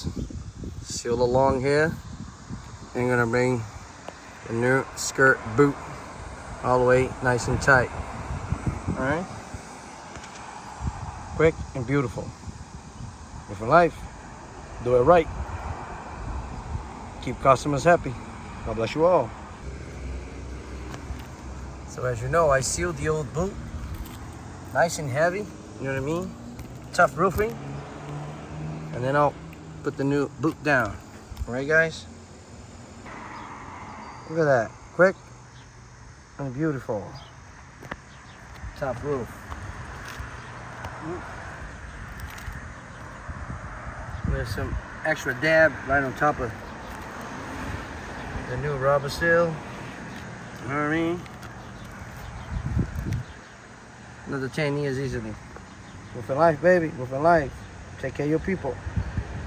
guys, seal along here. I'm gonna bring the new skirt boot all the way nice and tight. All right, quick and beautiful. Live for life, do it right. Keep customers happy. God bless you all. So as you know, I sealed the old boot, nice and heavy, you know what I mean? Tough roofing. And then I'll put the new boot down. All right, guys? Look at that, quick and beautiful. Top roof. There's some extra dab right on top of the new rubber seal. You know what I mean? Another 10 years easily. Roofing life, baby. Roofing life. Take care of your people.